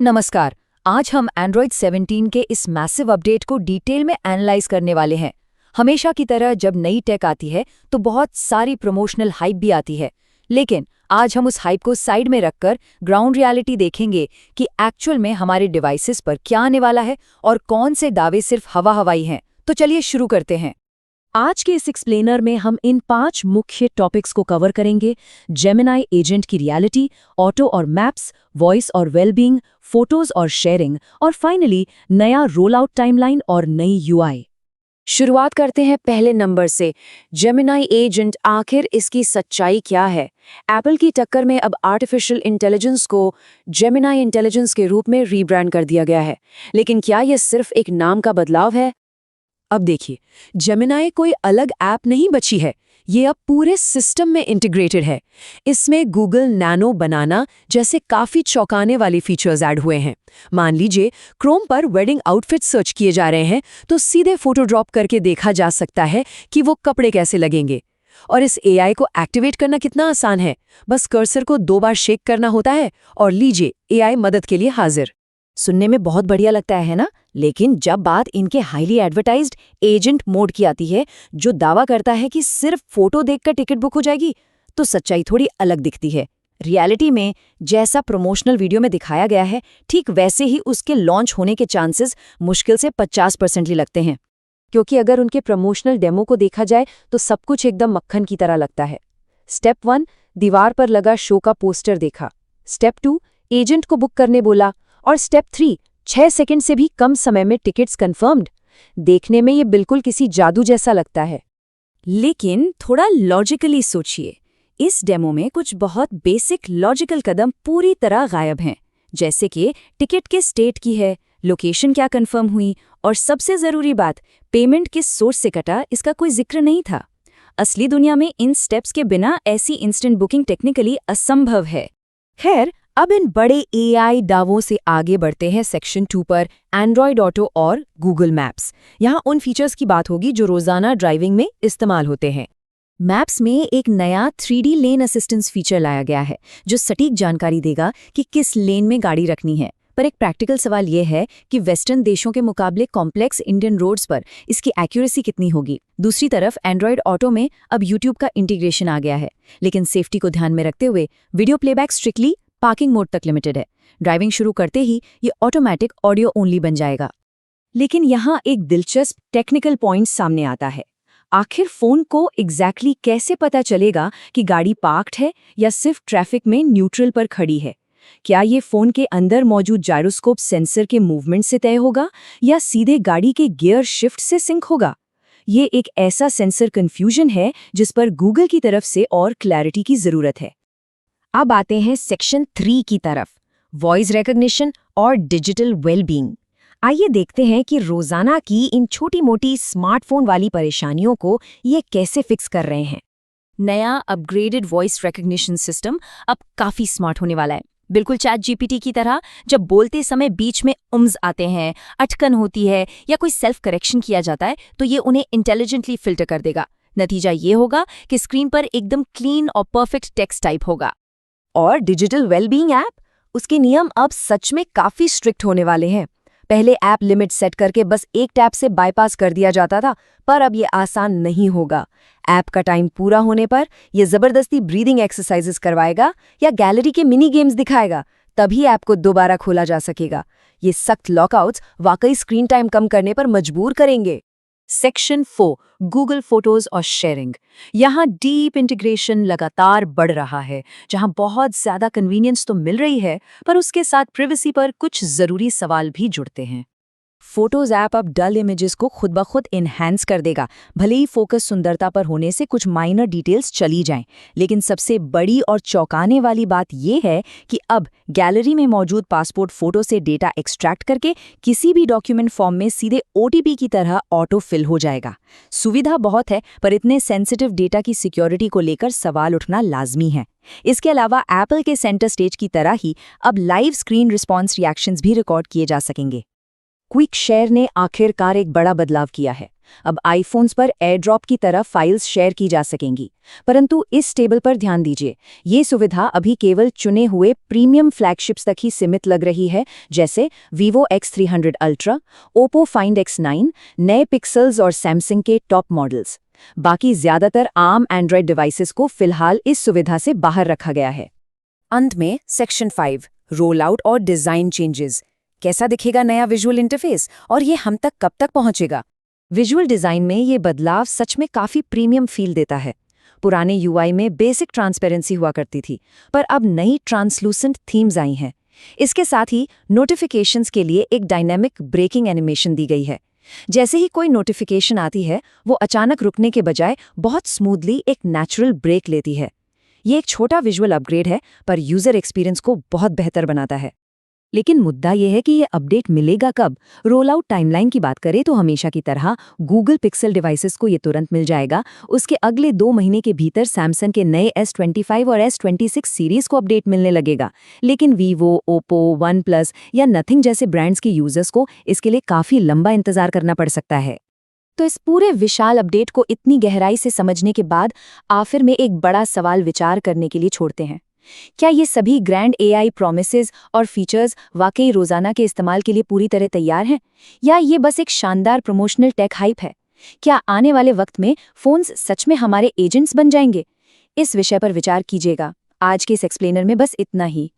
नमस्कार। आज हम एंड्रॉयड 17 के इस मैसिव अपडेट को डिटेल में एनालाइज करने वाले हैं। हमेशा की तरह जब नई टेक आती है तो बहुत सारी प्रमोशनल हाइप भी आती है, लेकिन आज हम उस हाइप को साइड में रखकर ग्राउंड रियलिटी देखेंगे कि एक्चुअल में हमारे डिवाइसेस पर क्या आने वाला है और कौन से दावे सिर्फ हवा हवाई हैं। तो चलिए शुरू करते हैं। आज के इस एक्सप्लेनर में हम इन 5 मुख्य टॉपिक्स को कवर करेंगे। जेमिनाई एजेंट की रियलिटी, ऑटो और मैप्स, वॉइस और वेलबींग, फोटोज और शेयरिंग, और फाइनली नया रोल आउट टाइमलाइन और नई यूआई। शुरुआत करते हैं पहले नंबर से। जेमिनाई एजेंट, आखिर इसकी सच्चाई क्या है? एप्पल की टक्कर में अब आर्टिफिशियल इंटेलिजेंस को जेमिनाई इंटेलिजेंस के रूप में रीब्रांड कर दिया गया है, लेकिन क्या यह सिर्फ एक नाम का बदलाव है? अब देखिए, जेमिनाई कोई अलग ऐप नहीं बची है, ये अब पूरे सिस्टम में इंटीग्रेटेड है। इसमें गूगल नैनो बनाना जैसे काफी चौंकाने वाली फीचर्स ऐड हुए हैं। मान लीजिए क्रोम पर वेडिंग आउटफिट सर्च किए जा रहे हैं तो सीधे फोटो ड्रॉप करके देखा जा सकता है कि वो कपड़े कैसे लगेंगे। और इस एआई को एक्टिवेट करना कितना आसान है, बस कर्सर को 2 बार शेक करना होता है और लीजिए एआई मदद के लिए हाजिर। सुनने में बहुत बढ़िया लगता है ना, लेकिन जब बात इनके हाईली एडवर्टाइज्ड एजेंट मोड की आती है, जो दावा करता है कि सिर्फ फोटो देखकर टिकट बुक हो जाएगी, तो सच्चाई थोड़ी अलग दिखती है। रियलिटी में जैसा प्रमोशनल वीडियो में दिखाया गया है, ठीक वैसे ही उसके लॉन्च होने के चांसेस मुश्किल से 50% ही लगते हैं। क्योंकि अगर उनके प्रमोशनल डेमो को देखा जाए तो सब कुछ एकदम मक्खन की तरह लगता है। स्टेप 1, दीवार पर लगा शो का पोस्टर देखा। स्टेप 2, एजेंट को बुक करने बोला। और स्टेप 3, 6 सेकंड से भी कम समय में टिकट्स कंफर्म्ड। देखने में ये बिल्कुल किसी जादू जैसा लगता है। लेकिन थोड़ा लॉजिकली सोचिए, इस डेमो में कुछ बहुत बेसिक लॉजिकल कदम पूरी तरह गायब हैं, जैसे कि टिकट किस स्टेट की है, लोकेशन क्या कंफर्म हुई, और सबसे ज़रूरी बात, पेमेंट किस सोर्स से कटा, इसका कोई जिक्र नहीं था। असली दुनिया में इन स्टेप्स के बिना ऐसी इंस्टेंट बुकिंग टेक्निकली असंभव है। खैर, अब इन बड़े एआई दावों से आगे बढ़ते हैं सेक्शन 2 पर, एंड्रॉयड ऑटो और गूगल मैप्स। यहाँ उन फीचर्स की बात होगी जो रोजाना ड्राइविंग में इस्तेमाल होते हैं। मैप्स में एक नया 3D लेन असिस्टेंस फीचर लाया गया है, जो सटीक जानकारी देगा कि किस लेन में गाड़ी रखनी है। पर एक प्रैक्टिकल सवाल यह है कि वेस्टर्न देशों के मुकाबले कॉम्प्लेक्स इंडियन रोड्स पर इसकी एक्यूरेसी कितनी होगी। दूसरी तरफ एंड्रॉयड ऑटो में अब यूट्यूब का इंटीग्रेशन आ गया है, लेकिन सेफ्टी को ध्यान में रखते हुए video playback strictly parking mode तक लिमिटेड है। ड्राइविंग शुरू करते ही ये ऑटोमेटिक ऑडियो ओनली बन जाएगा। लेकिन यहाँ एक दिलचस्प टेक्निकल पॉइंट सामने आता है। आखिर फोन को एग्जैक्टली कैसे पता चलेगा कि गाड़ी पार्क्ड है या सिर्फ ट्रैफिक में न्यूट्रल पर खड़ी है? क्या ये फोन के अंदर मौजूद जायरोस्कोप सेंसर के मूवमेंट से तय होगा या सीधे गाड़ी के गियर शिफ्ट से सिंक होगा? ये एक ऐसा सेंसर कंफ्यूजन है जिस पर गूगल की तरफ से और क्लैरिटी की जरूरत है। अब आते हैं सेक्शन 3 की तरफ, वॉइस रिकॉग्निशन और डिजिटल वेलबींग। आइए देखते हैं कि रोजाना की इन छोटी मोटी स्मार्टफोन वाली परेशानियों को ये कैसे फिक्स कर रहे हैं। नया अपग्रेडेड वॉइस रिकॉग्निशन सिस्टम अब काफी स्मार्ट होने वाला है, बिल्कुल चैट जीपीटी की तरह। जब बोलते समय बीच में उम्स आते हैं, अटकन होती है या कोई सेल्फ करेक्शन किया जाता है, तो ये उन्हें इंटेलिजेंटली फिल्टर कर देगा। नतीजा ये होगा कि स्क्रीन पर एकदम क्लीन और परफेक्ट टेक्स्ट टाइप होगा। और डिजिटल वेलबींग ऐप, उसके नियम अब सच में काफी स्ट्रिक्ट होने वाले हैं। पहले ऐप लिमिट सेट करके बस एक टैप से बाईपास कर दिया जाता था, पर अब ये आसान नहीं होगा। ऐप का टाइम पूरा होने पर ये जबरदस्ती ब्रीदिंग एक्सरसाइजेस करवाएगा या गैलरी के मिनी गेम्स दिखाएगा, तभी ऐप को दोबारा खोला जा सकेगा। ये सख्त लॉकआउट्स वाकई स्क्रीन टाइम कम करने पर मजबूर करेंगे। सेक्शन 4, गूगल फोटोज और शेयरिंग। यहाँ डीप इंटीग्रेशन लगातार बढ़ रहा है, जहाँ बहुत ज्यादा कन्वीनियंस तो मिल रही है, पर उसके साथ प्रिवेसी पर कुछ जरूरी सवाल भी जुड़ते हैं। फोटोज ऐप अब डल इमेजेस को खुद ब खुद इन्हेंस कर देगा, भले ही फोकस सुंदरता पर होने से कुछ माइनर डिटेल्स चली जाएं। लेकिन सबसे बड़ी और चौंकाने वाली बात यह है कि अब गैलरी में मौजूद पासपोर्ट फोटो से डेटा एक्सट्रैक्ट करके किसी भी डॉक्यूमेंट फॉर्म में सीधे ओटीपी की तरह ऑटो फिल हो जाएगा। सुविधा बहुत है, पर इतने सेंसिटिव डेटा की सिक्योरिटी को लेकर सवाल उठना लाजमी है। इसके अलावा एप्पल के सेंटर स्टेज की तरह ही अब लाइव स्क्रीन रिस्पॉन्स रिएक्शंस भी रिकॉर्ड किए जा सकेंगे। क्विक शेयर ने आखिरकार एक बड़ा बदलाव किया है। अब आईफोन्स पर एयरड्रॉप की तरह फाइल्स शेयर की जा सकेंगी। परंतु इस टेबल पर ध्यान दीजिए, ये सुविधा अभी केवल चुने हुए प्रीमियम फ्लैगशिप्स तक ही सीमित लग रही है, जैसे Vivo X300 Ultra, Oppo Find X9, नए पिक्सल्स और सैमसंग के टॉप मॉडल्स। बाकी ज्यादातर आम एंड्रॉयड डिवाइसेस को फिलहाल इस सुविधा से बाहर रखा गया है। अंत में सेक्शन 5 रोल आउट और डिजाइन चेंजेस। कैसा दिखेगा नया विजुअल इंटरफेस और ये हम तक कब तक पहुंचेगा? विजुअल डिजाइन में ये बदलाव सच में काफी प्रीमियम फील देता है। पुराने यूआई में बेसिक ट्रांसपेरेंसी हुआ करती थी, पर अब नई ट्रांसलूसेंट थीम्स आई हैं। इसके साथ ही नोटिफिकेशंस के लिए एक डायनेमिक ब्रेकिंग एनिमेशन दी गई है। जैसे ही कोई नोटिफिकेशन आती है, वो अचानक रुकने के बजाय बहुत स्मूथली एक नेचुरल ब्रेक लेती है। ये एक छोटा विजुअल अपग्रेड है, पर यूजर एक्सपीरियंस को बहुत बेहतर बनाता है। लेकिन मुद्दा यह है कि ये अपडेट मिलेगा कब? रोल आउट टाइमलाइन की बात करें तो हमेशा की तरह गूगल पिक्सल डिवाइसेस को ये तुरंत मिल जाएगा। उसके अगले 2 महीने के भीतर सैमसंग के नए S25 और S26 सीरीज को अपडेट मिलने लगेगा। लेकिन वीवो, ओप्पो, OnePlus या नथिंग जैसे ब्रांड्स के यूजर्स को इसके लिए काफी लंबा इंतजार करना पड़ सकता है। तो इस पूरे विशाल अपडेट को इतनी गहराई से समझने के बाद आखिर में एक बड़ा सवाल विचार करने के लिए छोड़ते हैं। क्या ये सभी ग्रैंड AI प्रॉमिसेस और फीचर्स वाकई रोजाना के इस्तेमाल के लिए पूरी तरह तैयार हैं, या ये बस एक शानदार प्रमोशनल टेक हाइप है? क्या आने वाले वक्त में फोन्स सच में हमारे एजेंट्स बन जाएंगे? इस विषय पर विचार कीजिएगा। आज के इस एक्सप्लेनर में बस इतना ही।